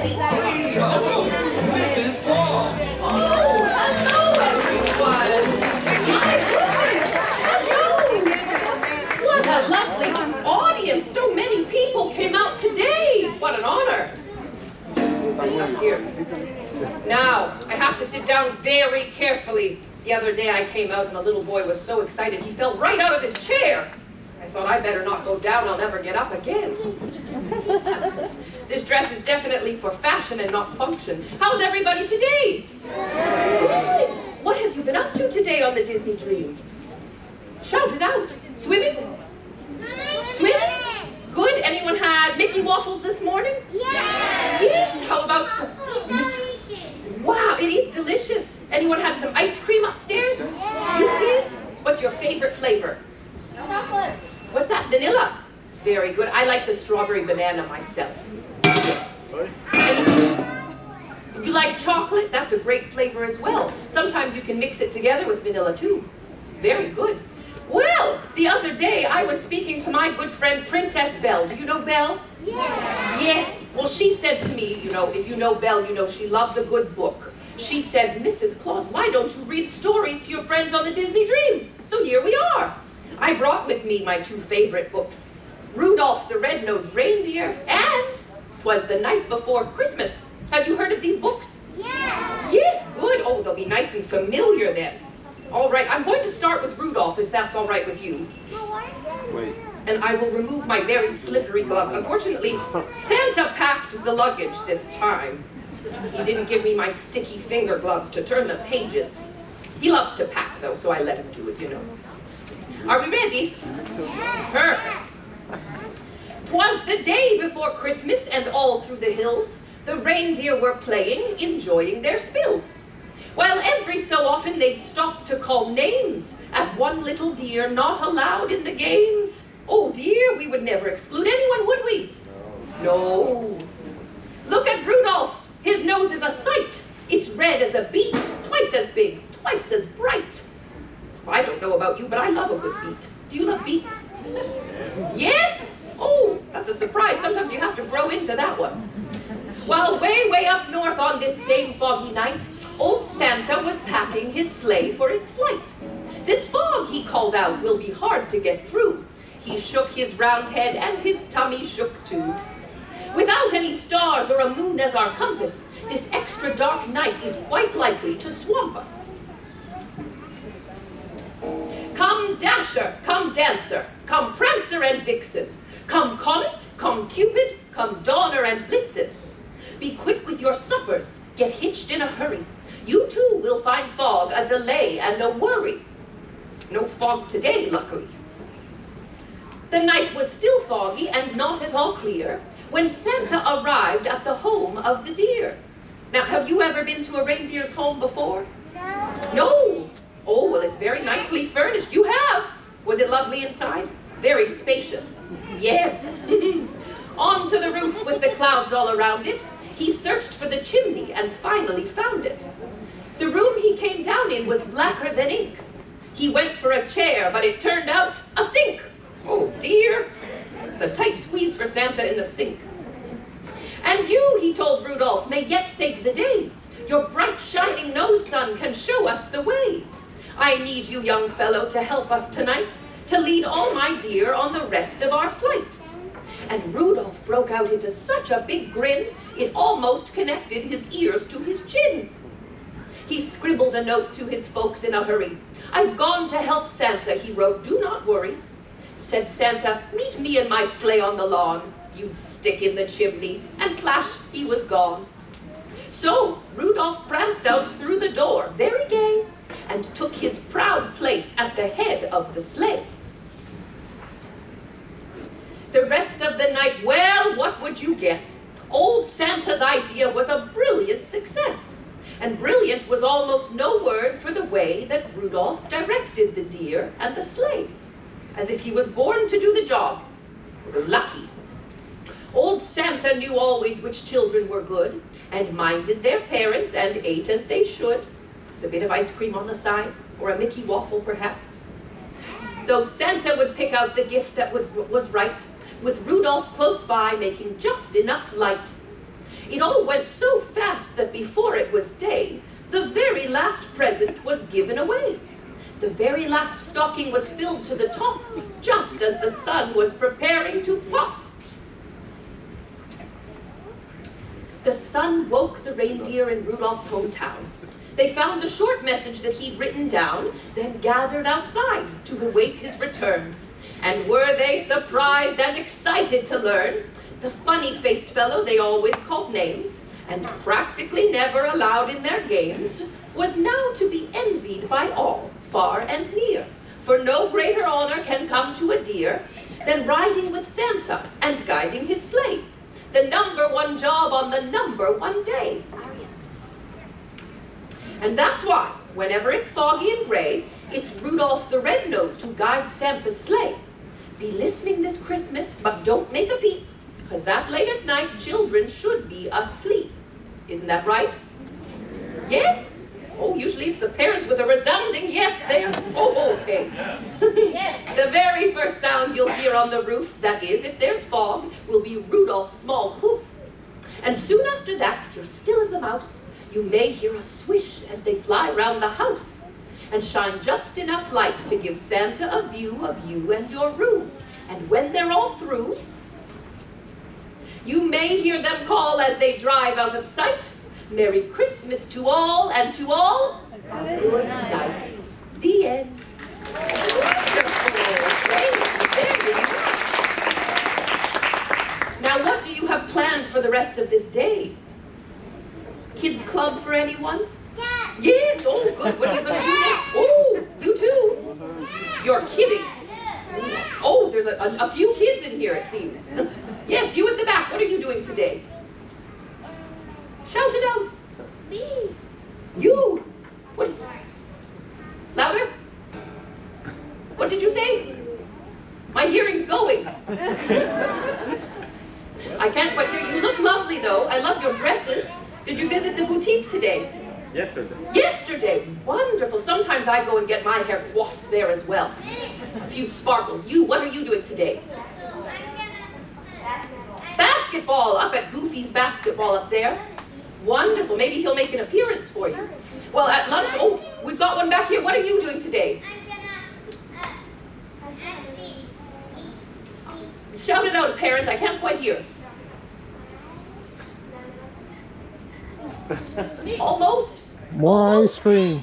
Please welcome Mrs. Claus. Oh, hello, everyone. Hello. What a lovely audience. So many people came out today. What an honor. Up here. Now, I have to sit down very carefully. The other day I came out and a little boy was so excited he fell right out of his chair. I thought I better not go down, I'll never get up again. This dress is definitely for fashion and not function. How's everybody today? Good. What have you been up to today on the Disney Dream? Shout it out. Swimming? Swimming? Good. Anyone had Mickey waffles this morning? Yes. Yes. How about some? Wow, it is delicious. Anyone had some ice cream upstairs? Yes. You did? What's your favorite flavor? Chocolate. What's that? Vanilla? Very good. I like the strawberry banana myself. And you like chocolate? That's a great flavor as well. Sometimes you can mix it together with vanilla too. Very good. Well, the other day I was speaking to my good friend Princess Belle. Do you know Belle? Yes. Yes. Well, she said to me, you know, if you know Belle, you know she loves a good book. She said, Mrs. Claus, why don't you read stories to your friends on the Disney Dream? So here we are. I brought with me my two favorite books, Rudolph the Red-Nosed Reindeer and 'Twas the Night Before Christmas. Have you heard of these books? Yes. Yes, good. Oh, they'll be nice and familiar then. All right, I'm going to start with Rudolph, if that's all right with you. Wait. And I will remove my very slippery gloves. Unfortunately, Santa packed the luggage this time. He didn't give me my sticky finger gloves to turn the pages. He loves to pack, though, so I let him do it, you know. Are we ready? Perfect. 'Twas the day before Christmas, and all through the hills, the reindeer were playing, enjoying their spills. While every so often they'd stop to call names at one little deer not allowed in the games. Oh dear, we would never exclude anyone, would we? No. Look at Rudolph. His nose is a sight. It's red as a beet, twice as big, twice as bright. I don't know about you, but I love a good beet. Do you love beets? Yes? Oh, that's a surprise. Sometimes you have to grow into that one. While way up north on this same foggy night, old Santa was packing his sleigh for its flight. This fog, he called out, will be hard to get through. He shook his round head and his tummy shook too. Without any stars or a moon as our compass, this extra dark night is quite likely to swamp us. Come Dasher, come Dancer, come Prancer and Vixen, come Comet, come Cupid, come Donner and Blitzen. Be quick with your suppers, get hitched in a hurry. You too will find fog a delay and a worry. No fog today, luckily. The night was still foggy and not at all clear when Santa arrived at the home of the deer. Now, have you ever been to a reindeer's home before? No. No. Oh, well, it's very nicely furnished. You have. Was it lovely inside? Very spacious. Yes. On to the roof with the clouds all around it. He searched for the chimney and finally found it. The room he came down in was blacker than ink. He went for a chair, but it turned out a sink. Oh dear. It's a tight squeeze for Santa in the sink. And you, he told Rudolph, may yet save the day. Your bright shining nose sun can show us the way. I need you, young fellow, to help us tonight, to lead all my deer on the rest of our flight. And Rudolph broke out into such a big grin, it almost connected his ears to his chin. He scribbled a note to his folks in a hurry. I've gone to help Santa, he wrote, do not worry. Said Santa, meet me in my sleigh on the lawn. You'd stick in the chimney, and flash, he was gone. So Rudolph pranced out through the door, very gay, and took his proud place at the head of the sleigh. The rest of the night, well, what would you guess? Old Santa's idea was a brilliant success. And brilliant was almost no word for the way that Rudolph directed the deer and the sleigh, as if he was born to do the job. Lucky. Old Santa knew always which children were good, and minded their parents and ate as they should. A bit of ice cream on the side, or a Mickey waffle perhaps. So Santa would pick out the gift that was right, with Rudolph close by making just enough light. It all went so fast that before it was day, the very last present was given away. The very last stocking was filled to the top, just as the sun was preparing to pop. The sun woke the reindeer in Rudolph's hometown. They found the short message that he'd written down, then gathered outside to await his return. And were they surprised and excited to learn the funny-faced fellow they always called names, and practically never allowed in their games, was now to be envied by all, far and near. For no greater honor can come to a deer than riding with Santa and guiding his sleigh, the #1 job on the #1 day. And that's why, whenever it's foggy and gray, it's Rudolph the Red-Nosed who guides Santa's sleigh. Be listening this Christmas, but don't make a peep, because that late at night, children should be asleep. Isn't that right? Yes? Oh, usually it's the parents with a resounding yes there. Oh, okay. Yes. The very first sound you'll hear on the roof, that is, if there's fog, will be Rudolph's small hoof. And soon after that, if you're still as a mouse, you may hear a swish as they fly round the house and shine just enough light to give Santa a view of you and your room. And when they're all through, you may hear them call as they drive out of sight, "Merry Christmas to all, and to all, good night." The end. Wonderful. Great. There you go. Now, what do you have planned for the rest of this day? Kids club for anyone? Yes. Oh, good. What are you going to do next? Oh, you too? You're kidding. Oh, there's a few kids in here, it seems. Yes, you at the back. What are you doing today? Shout it out. Me. You. What? Louder? What did you say? My hearing's going. I can't quite hear you. You look lovely, though. I love your dresses. Did you visit the boutique today? Yesterday. Yesterday. Wonderful. Sometimes I go and get my hair coiffed there as well. A few sparkles. You, what are you doing today? Basketball. Up at Goofy's basketball up there. Wonderful. Maybe he'll make an appearance for you. Well, at lunch, oh, we've got one back here. What are you doing today? Shout it out, parent. I can't quite hear. Almost. More ice cream.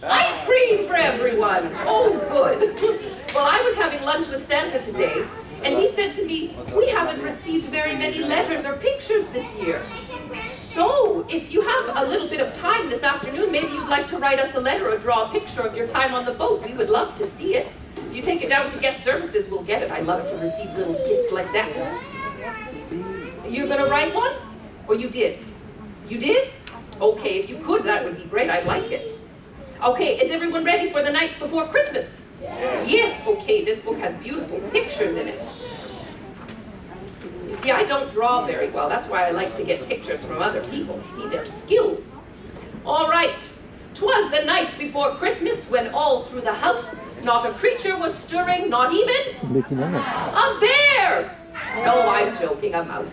Ice cream for everyone. Oh, good. Well, I was having lunch with Santa today, and he said to me, "We haven't received very many letters or pictures this year. So, if you have a little bit of time this afternoon, maybe you'd like to write us a letter or draw a picture of your time on the boat. We would love to see it. If you take it down to guest services, we'll get it. I love to receive little gifts like that." You're going to write one? Or you did? You did? Okay, if you could, that would be great. I'd like it. Okay, is everyone ready for the night before Christmas? Yes, okay, this book has beautiful pictures in it. You see, I don't draw very well. That's why I like to get pictures from other people to see their skills. All right. 'Twas the night before Christmas when all through the house not a creature was stirring, not even Mickey Mouse. a bear. No, I'm joking, a mouse.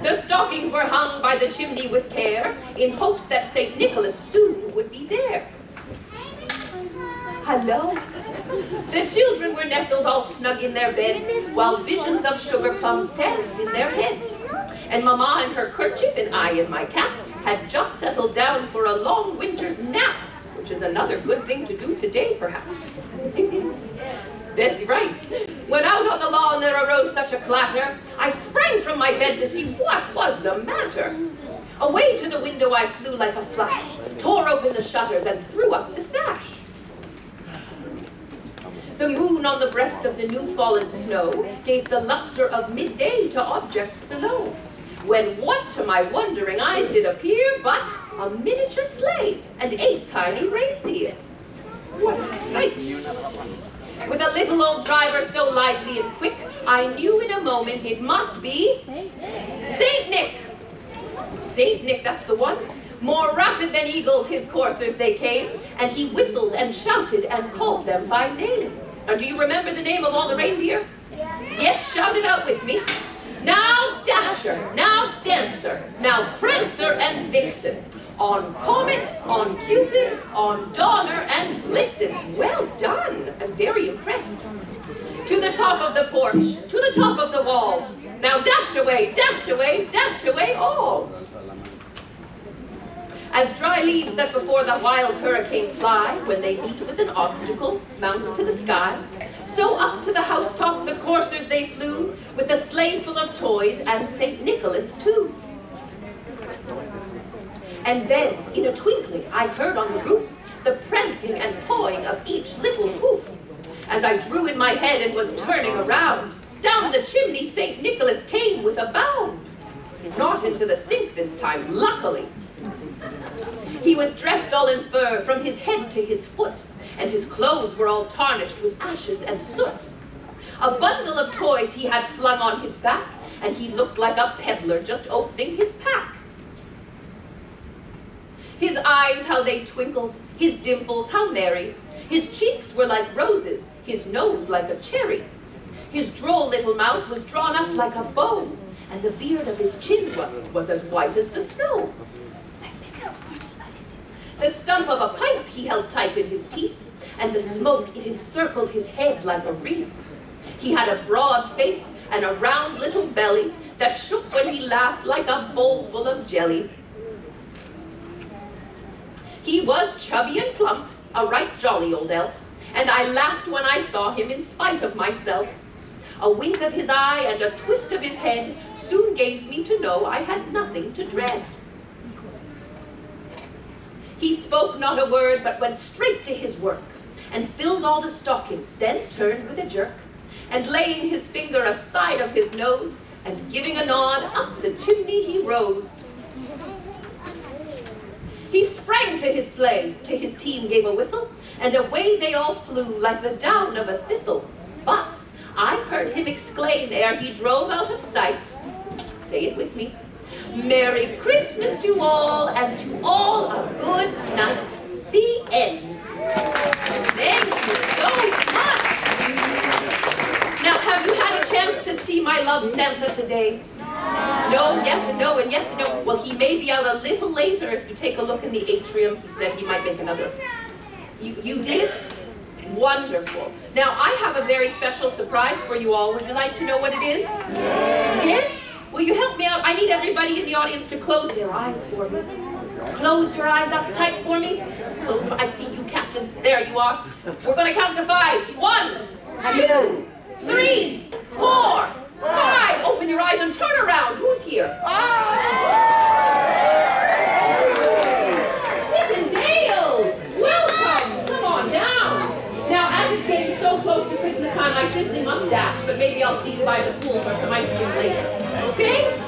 The stockings were hung by the chimney with care in hopes that St. Nicholas soon would be there. Hello? The children were nestled all snug in their beds, while visions of sugar plums danced in their heads. And Mamma in her kerchief and I in my cap had just settled down for a long winter's nap, which is another good thing to do today, perhaps. That's right. When out on the lawn there arose such a clatter, I sprang from my bed to see what was the matter. Away to the window I flew like a flash, tore open the shutters and threw up the sash. The moon on the breast of the new-fallen snow gave the luster of midday to objects below. When what to my wondering eyes did appear but a miniature sleigh and 8 tiny reindeer. What a sight! With a little old driver so lively and quick, I knew in a moment it must be Saint Nick. Saint Nick, that's the one. More rapid than eagles his coursers they came, and he whistled and shouted and called them by name. Now, do you remember the name of all the reindeer? Yes, shout it out with me. Now, Now Dasher, now Dancer, now Prancer and Vixen. On Comet, on Cupid, on Donner and Blitzen. Well done. I'm very impressed. To the top of the porch, to the top of the wall. Now dash away all. As dry leaves that before the wild hurricane fly, when they meet with an obstacle, mount to the sky, so up to the housetop the coursers they flew, with a sleigh full of toys and St. Nicholas too. And then, in a twinkling, I heard on the roof the prancing and pawing of each little hoof. As I drew in my head and was turning around, down the chimney St. Nicholas came with a bound. Not into the sink this time, luckily. He was dressed all in fur from his head to his foot, and his clothes were all tarnished with ashes and soot. A bundle of toys he had flung on his back, and he looked like a peddler just opening his pack. His eyes, how they twinkled, his dimples, how merry. His cheeks were like roses, his nose like a cherry. His droll little mouth was drawn up like a bow, and the beard of his chin was as white as the snow. The stump of a pipe he held tight in his teeth, and the smoke it encircled his head like a wreath. He had a broad face and a round little belly that shook when he laughed like a bowl full of jelly. He was chubby and plump, a right jolly old elf, and I laughed when I saw him in spite of myself. A wink of his eye and a twist of his head soon gave me to know I had nothing to dread. He spoke not a word, but went straight to his work, and filled all the stockings, then turned with a jerk, and laying his finger aside of his nose, and giving a nod, up the chimney he rose. He sprang to his sleigh, to his team gave a whistle, and away they all flew like the down of a thistle. But I heard him exclaim ere he drove out of sight, say it with me, Merry Christmas to all, and to all a good night. The end. Thank you so much. Now, have you had a chance to see my love Santa today? No, yes and no, and yes and no. Well, he may be out a little later. If you take a look in the atrium, he said he might make another. You did? Wonderful. Now, I have a very special surprise for you all. Would you like to know what it is? Yes? Will you help me out? I need everybody in the audience to close their eyes for me. Close your eyes up tight for me. Oh, I see you, Captain. There you are. We're going to count to 5. 1, 2, 3, 4, 5. Open your eyes and turn around. Who's here? Chip and Dale. Welcome. Come on down. Now, as it's getting so close to Christmas time, I simply must dash, but maybe I'll see you by the pool for some ice cream later. Okay?